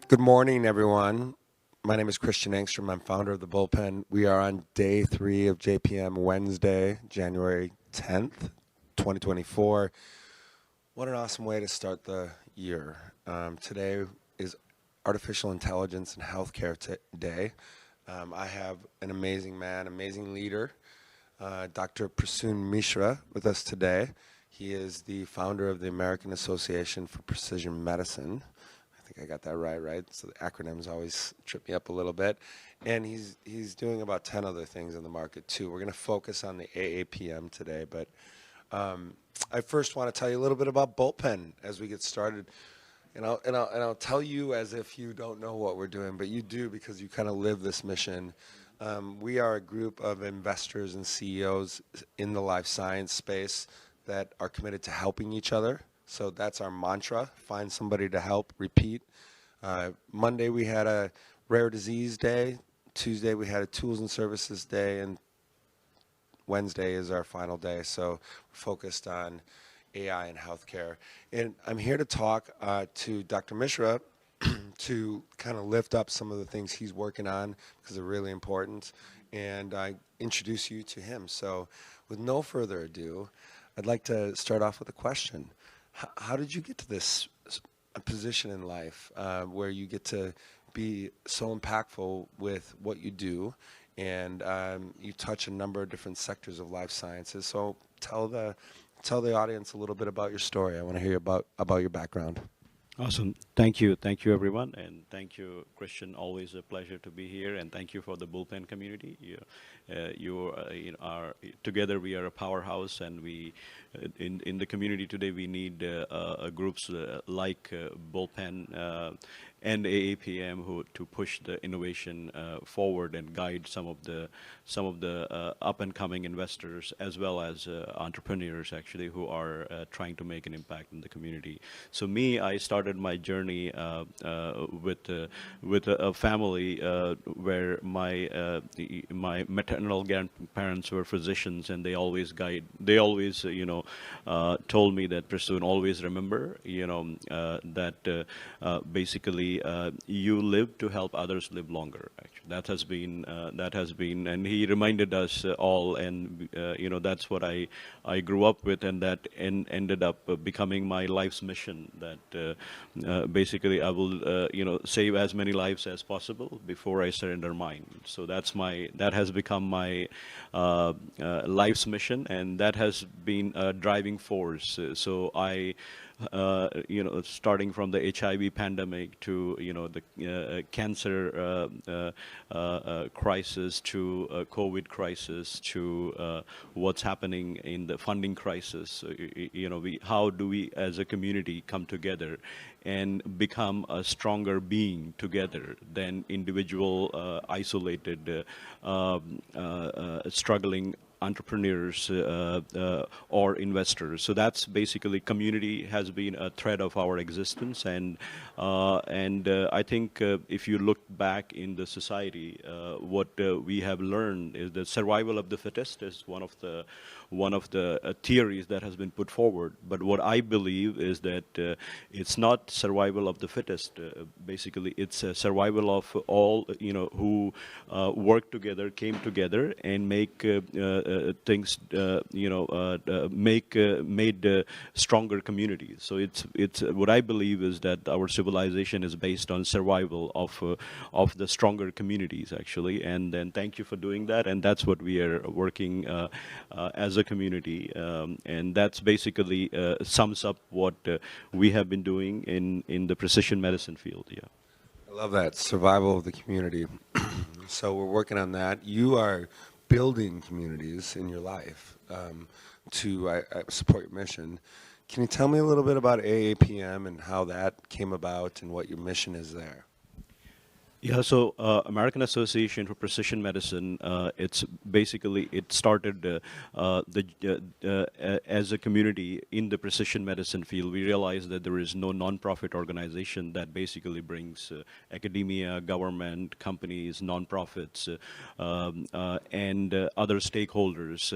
Good morning, everyone. My name is Christiaan Engstrom. I'm founder of the Bullpen. We are on day 3 of JPM Wednesday, January 10th, 2024. What an awesome way to start the year. Today is Artificial Intelligence and Healthcare Day. I have an amazing man, amazing leader, Dr. Prasun Mishra, with us today. He is the founder of the American Association for Precision Medicine. I think I got that right? So the acronyms always trip me up a little bit. And he's doing about 10 other things in the market too. We're going to focus on the AAPM today, but I first want to tell you a little bit about Bullpen as we get started. And I'll tell you as if you don't know what we're doing, but you do because you kind of live this mission. We are a group of investors and CEOs in the life science space that are committed to helping each other. So that's our mantra, find somebody to help, repeat. Monday we had a rare disease day. Tuesday we had a tools and services day, and Wednesday is our final day. So we're focused on AI and healthcare. And I'm here to talk to Dr. Mishra to kind of lift up some of the things he's working on because they're really important, and I introduce you to him. So with no further ado, I'd like to start off with a question. How did you get to this position in life where you get to be so impactful with what you do, and you touch a number of different sectors of life sciences? So tell the audience a little bit about your story. I want to hear about your background. Awesome. Thank you, everyone, and thank you, Christiaan. Always a pleasure to be here, and thank you for the Bullpen community. Together we are a powerhouse, and we in the community today we need groups like Bullpen and AAPM to push the innovation forward and guide some of the up and coming investors as well as entrepreneurs actually who are trying to make an impact in the community. So I started my journey with a family where my maternal grandparents were physicians, and they always told me that, Prasun, always remember that basically you live to help others live longer. Actually, that has been, and he reminded us all, and that's what I grew up with, and that ended up becoming my life's mission. That basically I will save as many lives as possible before I surrender mine. So that has become my life's mission, and that has been a driving force. So I starting from the HIV pandemic to the cancer crisis to COVID crisis to what's happening in the funding crisis. How do we as a community come together and become a stronger being together than individual isolated struggling entrepreneurs or investors. So that's basically, community has been a thread of our existence, and I think if you look back in the society, what we have learned is that survival of the fittest is one of the theories that has been put forward. But what I believe is that it's not survival of the fittest. Basically, it's a survival of all who work together, came together, and make things made stronger communities. So it's what I believe is that our civilization is based on survival of the stronger communities actually. And then thank you for doing that, and that's what we are working as a community, and that's basically sums up what we have been doing in the precision medicine field. Yeah. I love that, survival of the community. So we're working on that. You are building communities in your life to I support your mission. Can you tell me a little bit about AAPM and how that came about and what your mission is there? Yeah, so American Association for Precision Medicine, it started as a community in the precision medicine field. We realized that there is no nonprofit organization that basically brings academia, government, companies, nonprofits, and other stakeholders.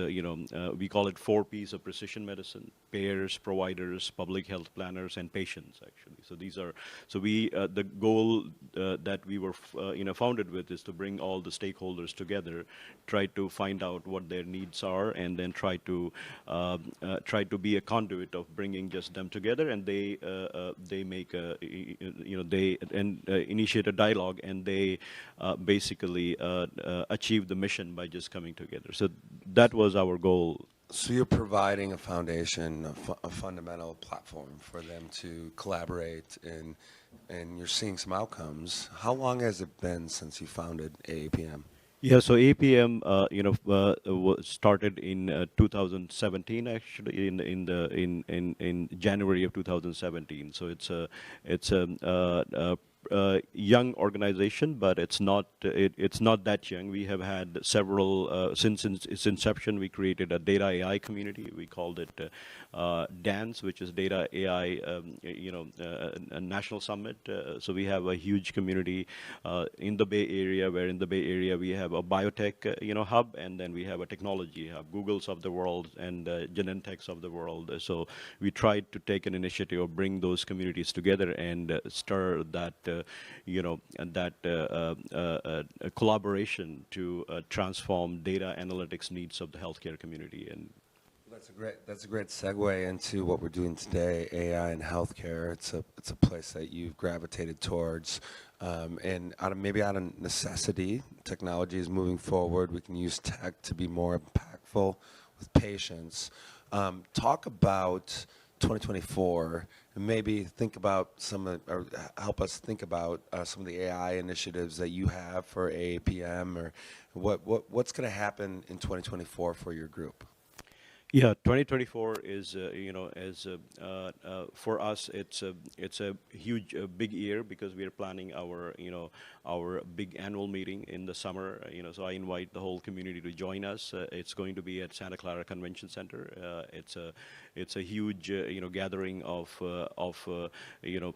We call it 4 Ps of precision medicine: payers, providers, public health planners, and patients, actually. So these are, so we, the goal that we were, founded with is to bring all the stakeholders together, try to find out what their needs are, and then try to be a conduit of bringing just them together, and they make a, they initiate a dialogue, and they basically achieve the mission by just coming together. So that was our goal. So you're providing a foundation, a fundamental platform for them to collaborate, and you're seeing some outcomes. How long has it been since you founded AAPM? Yeah, so APM, started in 2017, actually, in January of 2017. So it's a young organization, but it's not that young. We have had several since its inception. We created a data AI community. We called it DANCE, which is Data AI, a national summit. So we have a huge community in the Bay Area, where in the Bay Area we have a biotech hub, and then we have a technology hub, Googles of the world and Genentechs of the world. So we tried to take an initiative of bring those communities together and stir that collaboration to transform data analytics needs of the healthcare community. And that's a great segue into what we're doing today, AI and healthcare. It's a place that you've gravitated towards, and maybe out of necessity, technology is moving forward. We can use tech to be more impactful with patients. Talk about 2024, and maybe think about or help us think about some of the AI initiatives that you have for AAPM, or what's going to happen in 2024 for your group. Yeah, 2024 is, for us, it's a huge, big year, because we are planning our big annual meeting in the summer. So I invite the whole community to join us. It's going to be at Santa Clara Convention Center. It's a huge, gathering of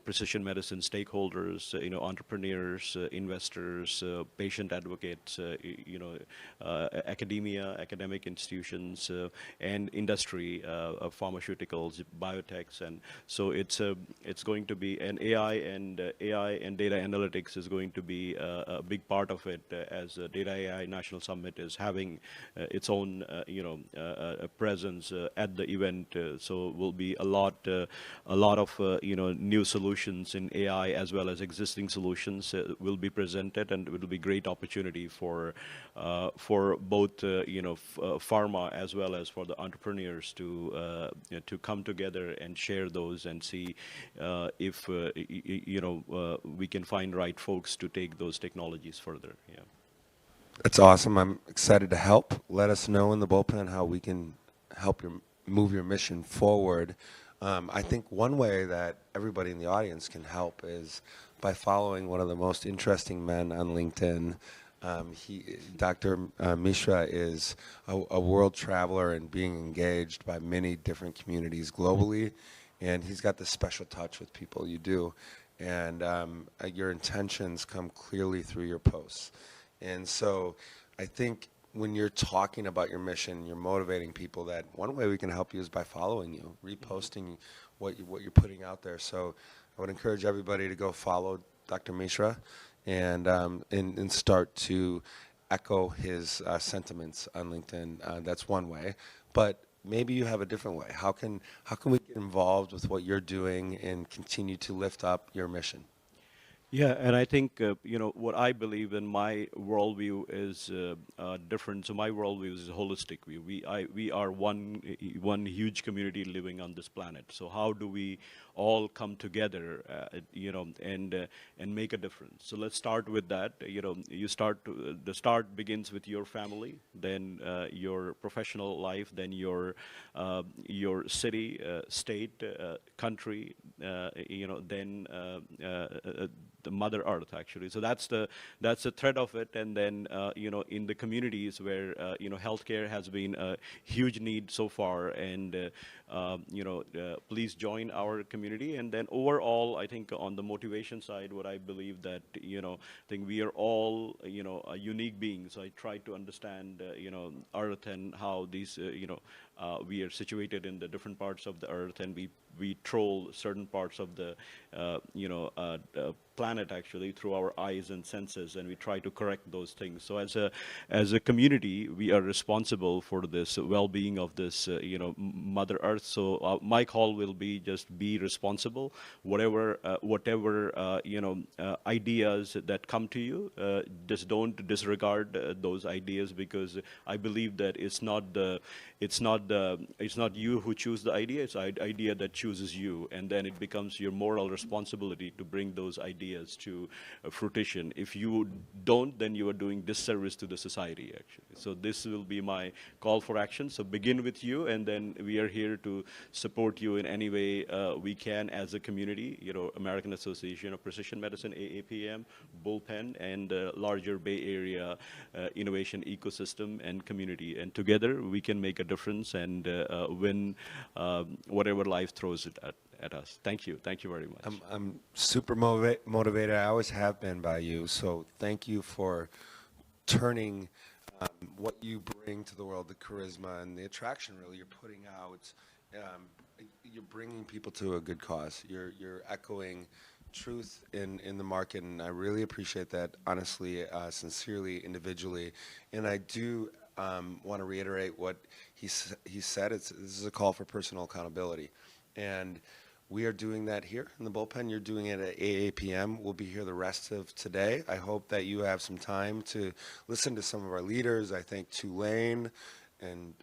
precision medicine stakeholders, entrepreneurs, investors, patient advocates, academic institutions, and industry, pharmaceuticals, biotechs, and so it's going to be an AI and data analytics is going to be a big part of it, as Data AI National Summit is having its own presence at the event. So will be a lot of new solutions in AI, as well as existing solutions will be presented, and it will be great opportunity for both pharma as well as for the entrepreneurs to come together and share those and see if we can find right folks to take those technologies further. Yeah. That's awesome. I'm excited to help. Let us know in the Bullpen how we can help move your mission forward. I think one way that everybody in the audience can help is by following one of the most interesting men on LinkedIn. Dr. Mishra is a world traveler and being engaged by many different communities globally, and he's got this special touch with people. You do, and your intentions come clearly through your posts. And so I think when you're talking about your mission, you're motivating people, that one way we can help you is by following you, reposting what you're putting out there. So I would encourage everybody to go follow Dr. Mishra and start to echo his sentiments on LinkedIn. That's one way, but maybe you have a different way. How can we get involved with what you're doing and continue to lift up your mission? Yeah, and I think what I believe in, my worldview is different. So my worldview is a holistic view. We are one huge community living on this planet. So how do we all come together, and make a difference? So let's start with that. The start begins with your family, then your professional life, then your city, state, country, then the Mother Earth, actually. So that's the thread of it. And then in the communities where healthcare has been a huge need so far, and please join our community. community. And then overall, I think on the motivation side, what I believe that, I think we are all, unique beings. I try to understand, Earth and how these, we are situated in the different parts of the Earth, and we troll certain parts of the, planet actually through our eyes and senses, and we try to correct those things. So as a community, we are responsible for this well-being of this, Mother Earth. So my call will be just be responsible. Whatever ideas that come to you, just don't disregard those ideas, because I believe that it's not you who choose the idea. It's idea that chooses you, and then it becomes your moral responsibility to bring those ideas to fruition. If you don't, then you are doing disservice to the society, actually. So this will be my call for action. So begin with you, and then we are here to support you in any way we can as a community, American Association of Precision Medicine, AAPM, Bullpen, and larger Bay Area innovation ecosystem and community. And together we can make a difference and win whatever life throws it at us. Thank you. Thank you very much. I'm super motivated. I always have been by you. So thank you for turning what you bring to the world, the charisma and the attraction really you're putting out. You're bringing people to a good cause. You're echoing truth in the market, and I really appreciate that, honestly, sincerely, individually. And I do want to reiterate what he said. This is a call for personal accountability. And we are doing that here in the Bullpen. You're doing it at AAPM. We'll be here the rest of today. I hope that you have some time to listen to some of our leaders. I thank Tulane and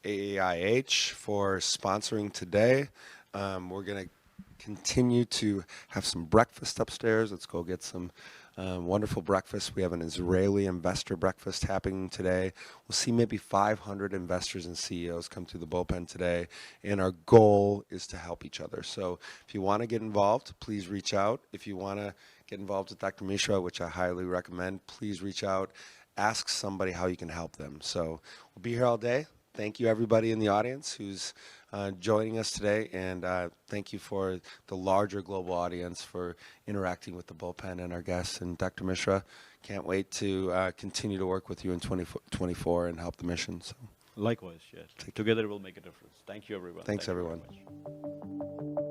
AAIH for sponsoring today. We're going to continue to have some breakfast upstairs. Let's go get some wonderful breakfast. We have an Israeli investor breakfast happening today. We'll see maybe 500 investors and CEOs come through the Bullpen today, and our goal is to help each other. So if you want to get involved, please reach out. If you want to get involved with Dr. Mishra, which I highly recommend, please reach out. Ask somebody how you can help them. So we'll be here all day. Thank you, everybody in the audience who's joining us today, and thank you for the larger global audience for interacting with the Bullpen and our guests. And Dr. Mishra, can't wait to continue to work with you in 2024 and help the mission. So. Likewise, yes. Together we'll make a difference. Thank you, everyone. Thanks, Thank you everyone. very much.